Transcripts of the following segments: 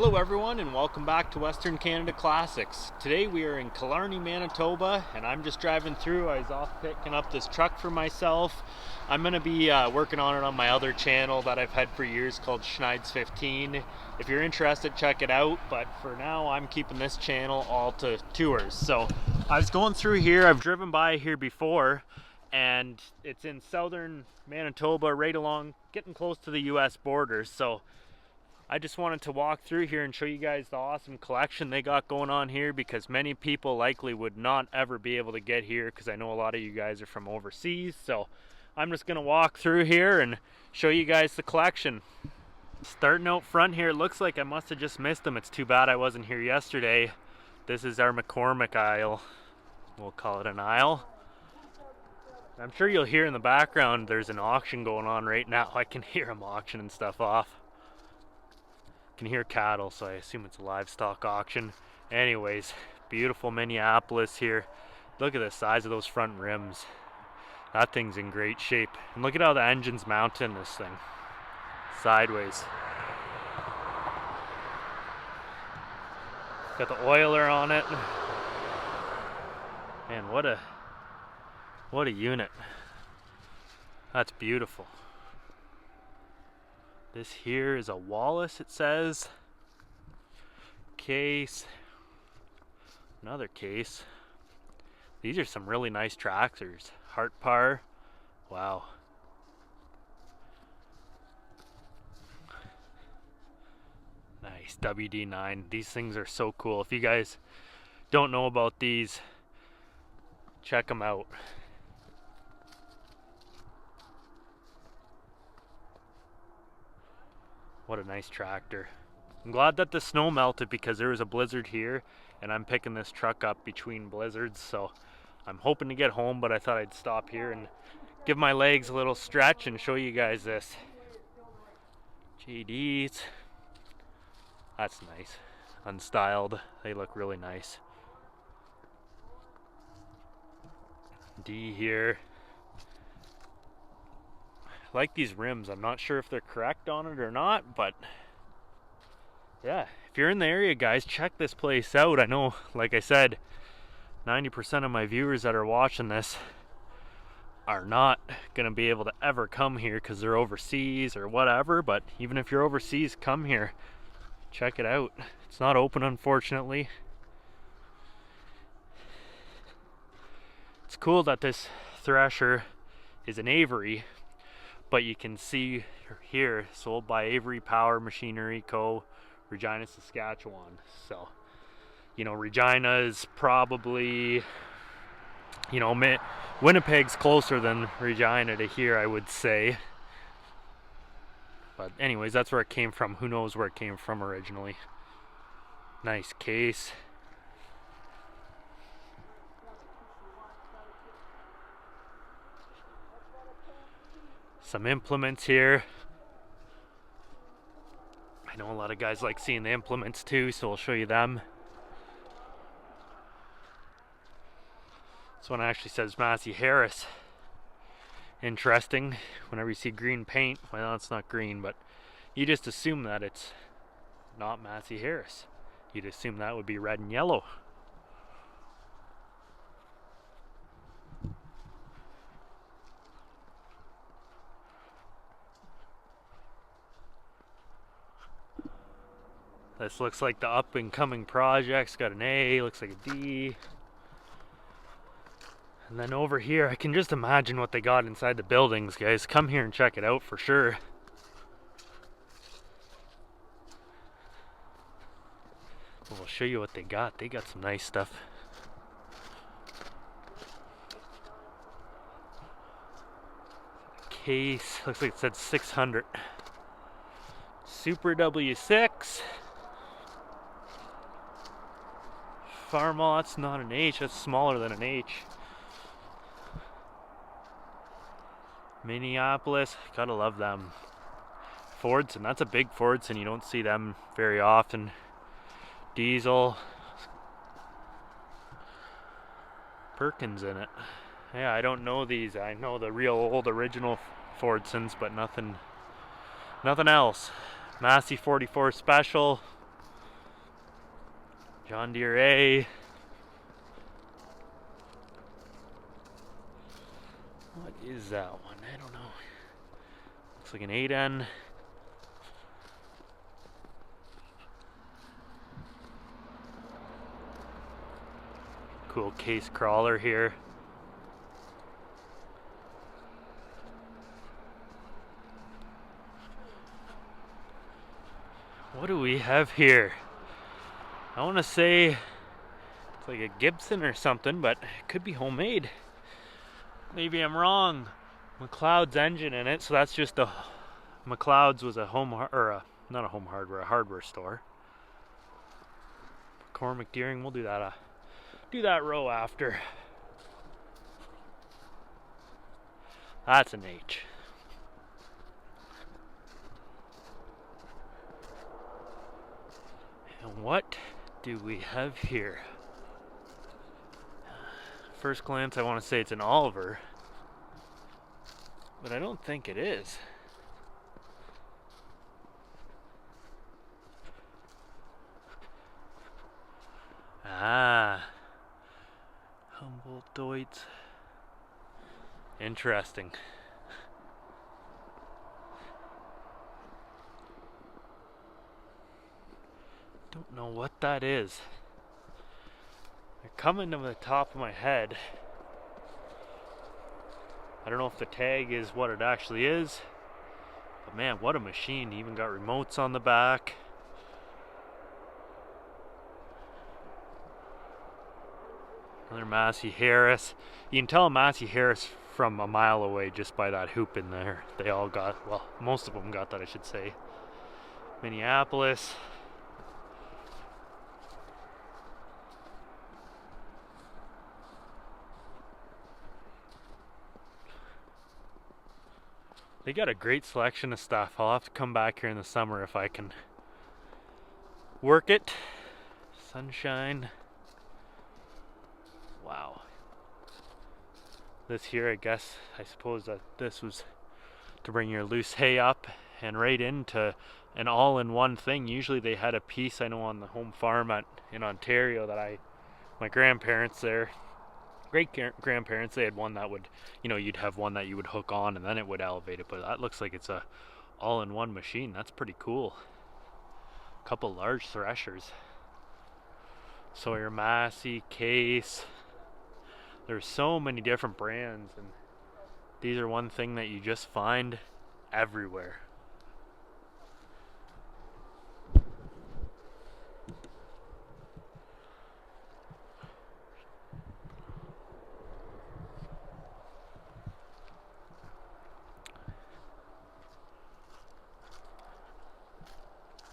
Hello everyone and welcome back to Western Canada Classics. Today we are in Killarney, Manitoba, and I'm just driving through. I was off picking up this truck for myself. I'm going to be working on it on my other channel that I've had for years called Schneid's 15. If you're interested, check it out, but for now I'm keeping this channel all to tours. So I was going through here, I've driven by here before, and it's in southern Manitoba, right along, getting close to the US border. So I just wanted to walk through here and show you guys the awesome collection they got going on here, because many people likely would not ever be able to get here because I know a lot of you guys are from overseas. So I'm just gonna walk through here and show you guys the collection. Starting out front here, it looks like I must have just missed them. It's too bad I wasn't here yesterday. This is our McCormick aisle. We'll call it an aisle. I'm sure you'll hear in the background there's an auction going on right now. I can hear them auctioning stuff off. Can hear cattle, so I assume it's a livestock auction. Anyways, beautiful Minneapolis here. Look at the size of those front rims. That thing's in great shape. And look at how the engine's mounting this thing sideways. Got the oiler on it. Man, what a unit. That's beautiful. This here is a Wallace, it says. Case. Another case. These are some really nice tractors. Hart Parr. Wow. Nice. WD9. These things are so cool. If you guys don't know about these, check them out. What a nice tractor. I'm glad that the snow melted because there was a blizzard here and I'm picking this truck up between blizzards, so I'm hoping to get home, but I thought I'd stop here and give my legs a little stretch and show you guys this. JDs. That's nice. Unstyled. They look really nice. D here. I like these rims. I'm not sure if they're correct on it or not, but yeah, if you're in the area, guys, check this place out. I know, like I said, 90% of my viewers that are watching this are not gonna be able to ever come here because they're overseas or whatever, but even if you're overseas, come here, check it out. It's not open, unfortunately. It's cool that this thresher is an Avery, but you can see here, sold by Avery Power Machinery Co., Regina, Saskatchewan. So, you know, Regina is probably, you know, Winnipeg's closer than Regina to here, I would say. But anyways, that's where it came from. Who knows where it came from originally. Nice case. Some implements here. I know a lot of guys like seeing the implements too, so I'll show you them. This one actually says Massey Harris. Interesting. Whenever you see green paint, well, it's not green, but you just assume that it's not Massey Harris. You'd assume that would be red and yellow. This looks like the up and coming project's got an A, looks like a D. And then over here, I can just imagine what they got inside the buildings, guys. Come here and check it out for sure. We'll show you what they got. They got some nice stuff. Case, looks like it said 600. Super W6. Farmall, that's not an H, that's smaller than an H. Minneapolis, gotta love them. Fordson, that's a big Fordson, you don't see them very often. Diesel. Perkins in it. Yeah, I don't know these. I know the real old original Fordsons, but nothing else. Massey 44 Special. John Deere A. What is that one? I don't know. Looks like an 8N. Cool case crawler here. What do we have here? I want to say it's like a Gibson or something, but it could be homemade. Maybe I'm wrong. McLeod's engine in it, so that's just a McLeod's was a not a home hardware, a hardware store. Cormac Deering, we'll do that row after. That's an H. And what do we have here? First glance, I want to say it's an Oliver, but I don't think it is. Ah, Humboldt Deutz. Interesting. Don't know what that is. They're coming to the top of my head. I don't know if the tag is what it actually is, but man, what a machine. Even got remotes on the back. Another Massey Harris. You can tell Massey Harris from a mile away just by that hoop in there. They all got, well, most of them got that, I should say. Minneapolis. They got a great selection of stuff. I'll have to come back here in the summer if I can work it. Sunshine. Wow. This here, I suppose that this was to bring your loose hay up and right into an all-in-one thing. Usually they had a piece, I know, on the home farm in Ontario that my grandparents there, great grandparents, they had one that would, you'd have one that you would hook on and then it would elevate it, but that looks like it's a all-in-one machine. That's pretty cool. A couple large threshers. Sawyer Massey, Case. There's so many different brands, and these are one thing that you just find everywhere.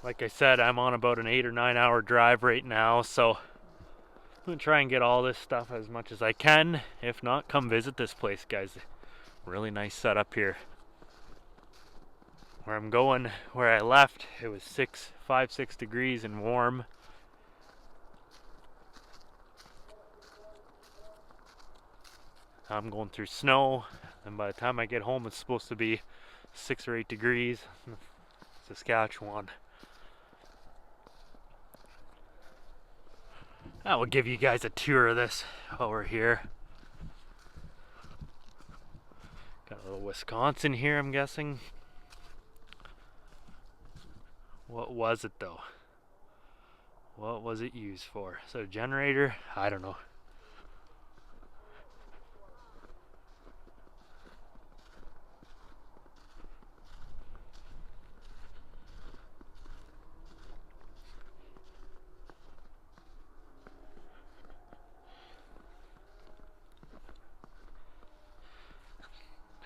Like I said, I'm on about an 8 or 9 hour drive right now, so I'm gonna try and get all this stuff as much as I can. If not, come visit this place, guys. Really nice setup here. Where I'm going, where I left, it was 5, 6 degrees and warm. I'm going through snow, and by the time I get home, it's supposed to be 6 or 8 degrees. Saskatchewan. I will give you guys a tour of this while we're here. Got a little Wisconsin here, I'm guessing. What was it though? What was it used for? Is it a generator? I don't know.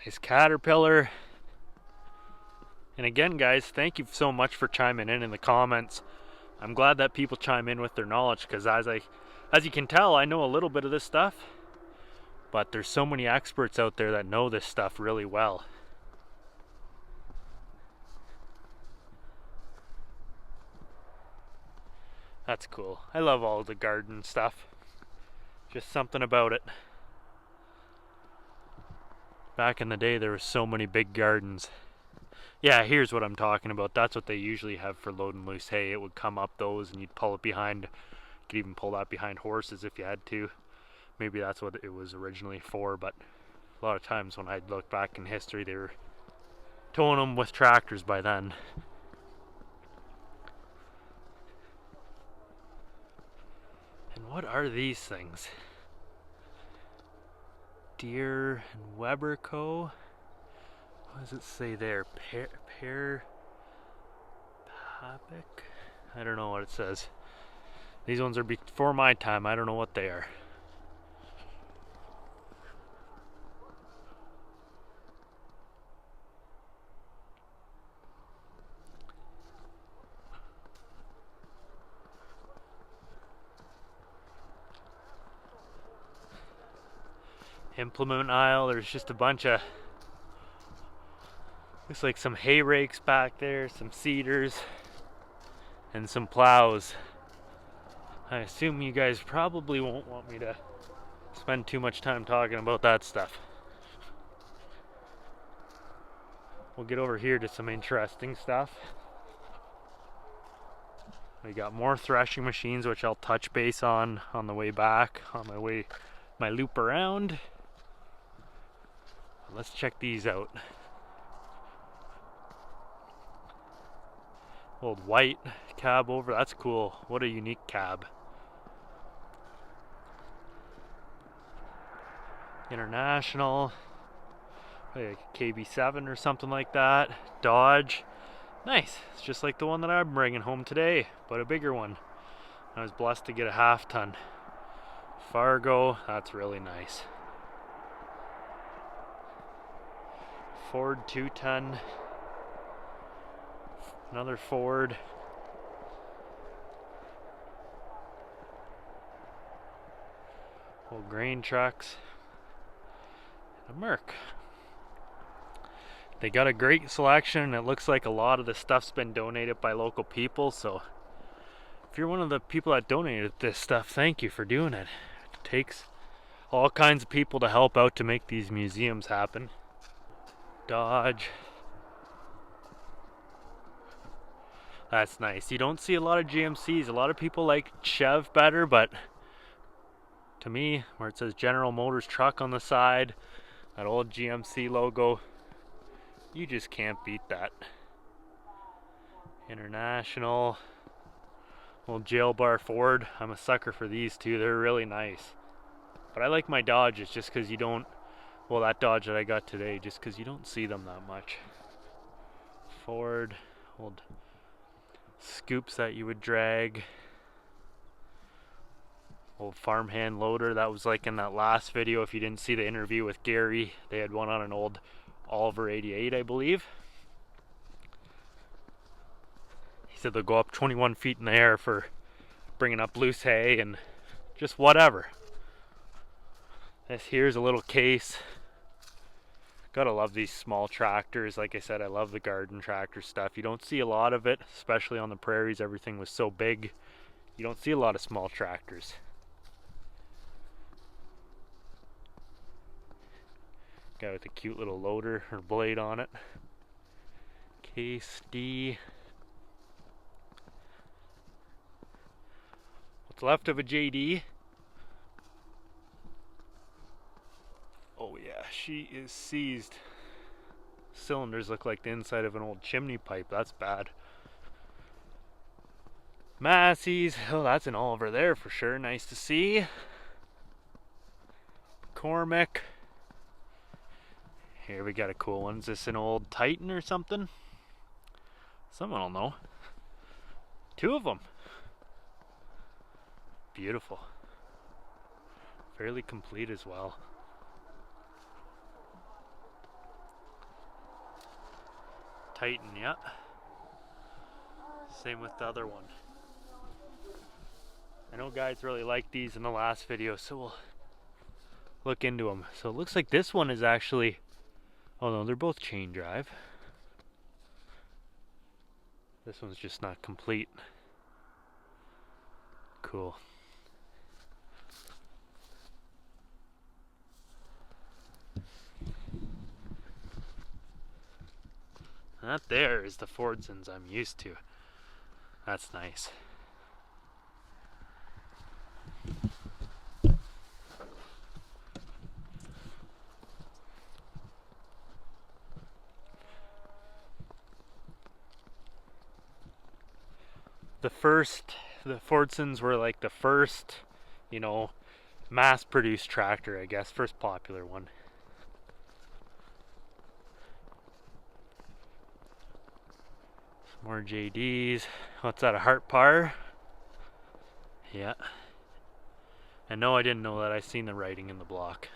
Nice Caterpillar. And again, guys, thank you so much for chiming in the comments. I'm glad that people chime in with their knowledge, because as you can tell, I know a little bit of this stuff, but there's so many experts out there that know this stuff really well. That's cool. I love all the garden stuff. Just something about it. Back in the day, there were so many big gardens. Yeah, here's what I'm talking about. That's what they usually have for loading loose hay. It would come up those and you'd pull it behind could even pull that behind horses if you had to. Maybe that's what it was originally for, but a lot of times when I'd look back in history, they were towing them with tractors by then. And what are these things? Deere and Weber Co. What does it say there? Pear Papic? I don't know what it says. These ones are before my time. I don't know what they are. Implement aisle. There's just a bunch of, looks like some hay rakes back there, some seeders, and some plows. I assume you guys probably won't want me to spend too much time talking about that stuff. We'll get over here to some interesting stuff. We got more threshing machines, which I'll touch base on the way back, on my loop around. Let's check these out. Old white cab over, that's cool. What a unique cab. International, like KB7 or something like that. Dodge, nice. It's just like the one that I'm bringing home today, but a bigger one. I was blessed to get a 1/2 ton. Fargo, that's really nice. Ford 2-ton. Another Ford. Old grain trucks. And a Merc. They got a great selection, and it looks like a lot of the stuff's been donated by local people, so if you're one of the people that donated this stuff, thank you for doing it. It takes all kinds of people to help out to make these museums happen. Dodge. That's nice. You don't see a lot of GMCs. A lot of people like Chev better, but to me, where it says General Motors truck on the side, that old GMC logo, you just can't beat that. International. Old jail bar Ford. I'm a sucker for these two. They're really nice. But I like my Dodges just because you don't, well, that Dodge that I got today, just because you don't see them that much. Ford. Old scoops that you would drag. Old farmhand loader. That was like in that last video. If you didn't see the interview with Gary, they had one on an old Oliver 88, I believe. He said they'll go up 21 feet in the air for bringing up loose hay and just whatever. This here's a little case. Gotta love these small tractors. Like I said, I love the garden tractor stuff. You don't see a lot of it, especially on the prairies. Everything was so big. You don't see a lot of small tractors. Guy with a cute little loader or blade on it. Case D. What's left of a JD? Oh yeah, she is seized. Cylinders look like the inside of an old chimney pipe. That's bad. Massey's. Oh, that's an Oliver there for sure. Nice to see. Cormac. Here we got a cool one. Is this an old Titan or something? Someone will know. Two of them. Beautiful. Fairly complete as well. Titan, yeah. Same with the other one. I know guys really liked these in the last video, so we'll look into them. So it looks like this one is actually, oh no, they're both chain drive. This one's just not complete. Cool. That there is the Fordsons I'm used to. That's nice. the Fordsons were like the first, you know, mass-produced tractor, I guess, first popular one. Some more JDs. What's that, a Hart Parr? Yeah. And no, I didn't know that. I seen the writing in the block.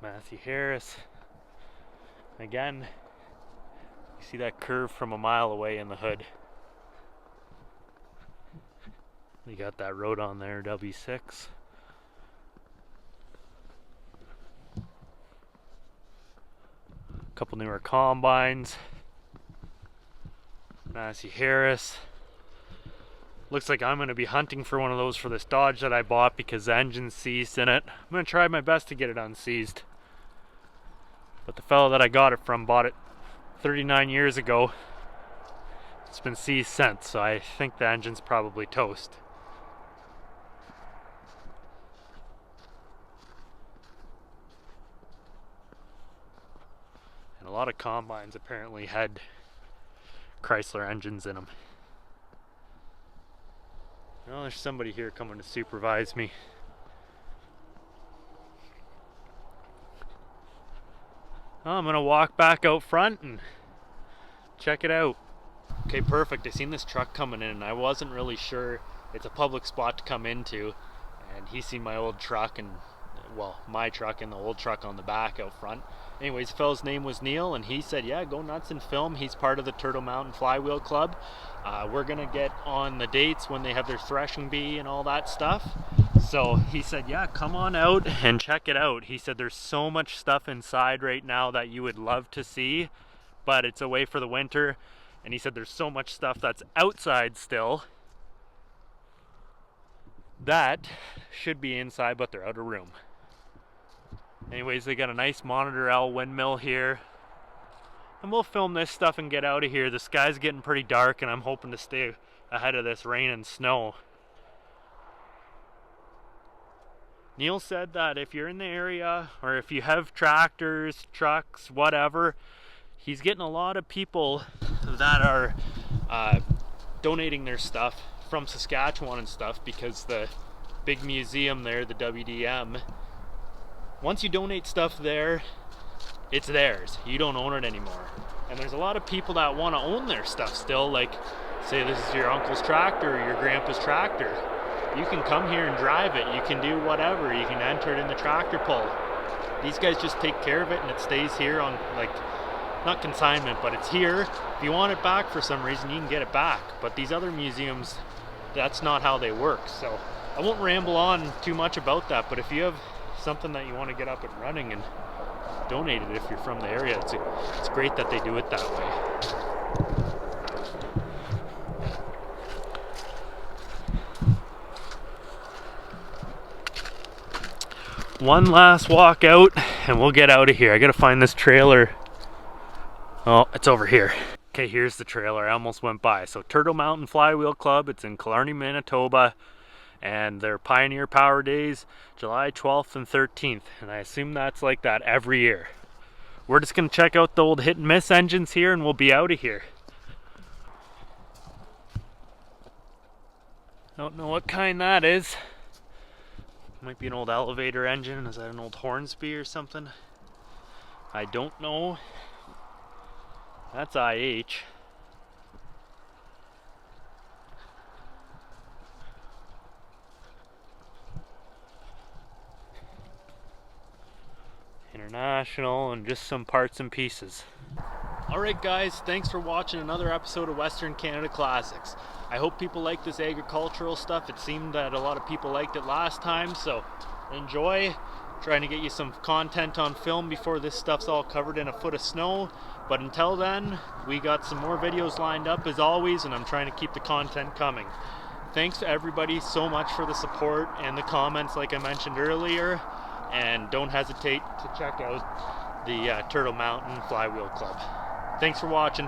Matthew Harris. Again, you see that curve from a mile away in the hood. You got that road on there, W6. A couple newer combines. Matthew Harris. Looks like I'm going to be hunting for one of those for this Dodge that I bought because the engine's seized in it. I'm going to try my best to get it unseized. But the fellow that I got it from bought it 39 years ago. It's been seized since, so I think the engine's probably toast. And a lot of combines apparently had Chrysler engines in them. Well, there's somebody here coming to supervise me. Well, I'm gonna walk back out front and check it out. Okay, perfect. I seen this truck coming in and I wasn't really sure. It's a public spot to come into, and he seen my old truck and, well, my truck and the old truck on the back out front. Anyways, the fellow's name was Neil, and he said, yeah, go nuts and film. He's part of the Turtle Mountain Flywheel Club. We're gonna get on the dates when they have their threshing bee and all that stuff. So he said, yeah, come on out and check it out. He said there's so much stuff inside right now that you would love to see, but it's away for the winter. And he said there's so much stuff that's outside still that should be inside, but they're out of room. Anyways, they got a nice Monitor L windmill here. And we'll film this stuff and get out of here. The sky's getting pretty dark and I'm hoping to stay ahead of this rain and snow. Neil said that if you're in the area or if you have tractors, trucks, whatever, he's getting a lot of people that are donating their stuff from Saskatchewan and stuff, because the big museum there, the WDM, once you donate stuff there, it's theirs. You don't own it anymore. And there's a lot of people that want to own their stuff still, like say this is your uncle's tractor or your grandpa's tractor. You can come here and drive it. You can do whatever. You can enter it in the tractor pull. These guys just take care of it and it stays here on, like, not consignment, but it's here. If you want it back for some reason, you can get it back. But these other museums, that's not how they work. So I won't ramble on too much about that, but if you have something that you want to get up and running and donate it if you're from the area, it's great that they do it that way. One last walk out and we'll get out of here. I gotta find this trailer. Oh, it's over here. Okay, here's the trailer. I almost went by. So Turtle Mountain Flywheel Club, it's in Killarney, Manitoba, and their Pioneer Power Days, July 12th and 13th, and I assume that's like that every year. We're just gonna check out the old hit and miss engines here and we'll be out of here. Don't know what kind that is. Might be an old elevator engine. Is that an old Hornsby or something? I don't know. That's IH. International, and just some parts and pieces. Alright guys, thanks for watching another episode of Western Canada Classics. I hope people like this agricultural stuff. It seemed that a lot of people liked it last time, so enjoy. Trying to get you some content on film before this stuff's all covered in a foot of snow. But until then, we got some more videos lined up as always, and I'm trying to keep the content coming. Thanks to everybody so much for the support and the comments like I mentioned earlier. And don't hesitate to check out the Turtle Mountain Flywheel Club. Thanks for watching.